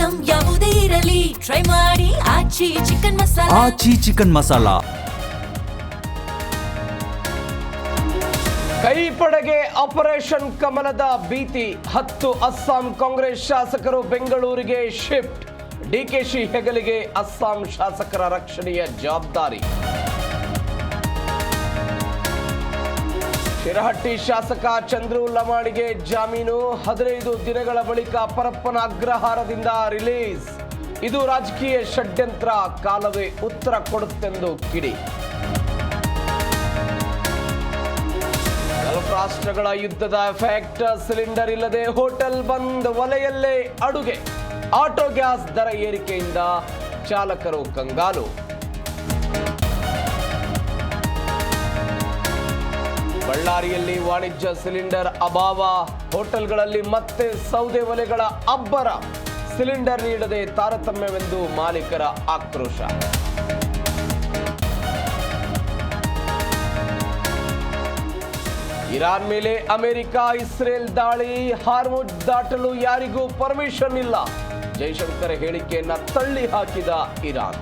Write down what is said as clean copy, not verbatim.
Item ಯಾವುದೇ ಇರಲಿ try ಮಾಡಿ ಆಚಿ ಚಿಕನ್ ಮಸಾಲಾ. ಆಚಿ ಚಿಕನ್ ಮಸಾಲಾ. ಕೈಪಡೆಗೆ ಆಪರೇಷನ್ ಕಮಲದ ಭೀತಿ. 10 ಅಸ್ಸಾಂ ಕಾಂಗ್ರೆಸ್ ಶಾಸಕರು ಬೆಂಗಳೂರಿಗೆ ಶಿಫ್ಟ್. ಡಿಕೆಶಿ ಹೆಗಲಿಗೆ ಅಸ್ಸಾಂ ಶಾಸಕರ ರಕ್ಷಣೆಯ ಜವಾಬ್ದಾರಿ. ಶಿರಹಟ್ಟಿ ಶಾಸಕ ಚಂದ್ರು ಲಮಾಣಿಗೆ ಜಾಮೀನು. 15 ದಿನಗಳ ಬಳಿಕ ಪರಪ್ಪನ ಅಗ್ರಹಾರದಿಂದ ರಿಲೀಸ್. ಇದು ರಾಜಕೀಯ ಷಡ್ಯಂತ್ರ, ಕಾಲವೇ ಉತ್ತರ ಕೊಡುತ್ತೆಂದು ಕಿಡಿ. ಗಲ್ಫ್ ರಾಷ್ಟ್ರಗಳ ಯುದ್ಧದ ಎಫೆಕ್ಟ್. ಸಿಲಿಂಡರ್ ಇಲ್ಲದೆ ಹೋಟೆಲ್ ಬಂದ್, ಒಲೆಯಲ್ಲೇ ಅಡುಗೆ. ಆಟೋ ಗ್ಯಾಸ್ ದರ ಏರಿಕೆಯಿಂದ ಚಾಲಕರು ಕಂಗಾಲು. ಬಳ್ಳಾರಿಯಲ್ಲಿ ವಾಣಿಜ್ಯ ಸಿಲಿಂಡರ್ ಅಭಾವ. ಹೋಟೆಲ್ಗಳಲ್ಲಿ ಮತ್ತೆ ಸೌದೆ ಒಲೆಗಳ ಅಬ್ಬರ. ಸಿಲಿಂಡರ್ ನೀಡದೆ ತಾರತಮ್ಯವೆಂದು ಮಾಲೀಕರ ಆಕ್ರೋಶ. ಇರಾನ್ ಮೇಲೆ ಅಮೆರಿಕ ಇಸ್ರೇಲ್ ದಾಳಿ. ಹಾರ್ಮುಜ್ ದಾಟಲು ಯಾರಿಗೂ ಪರ್ಮಿಷನ್ ಇಲ್ಲ. ಜೈಶಂಕರ್ ಹೇಳಿಕೆಯನ್ನ ತಳ್ಳಿ ಹಾಕಿದ ಇರಾನ್.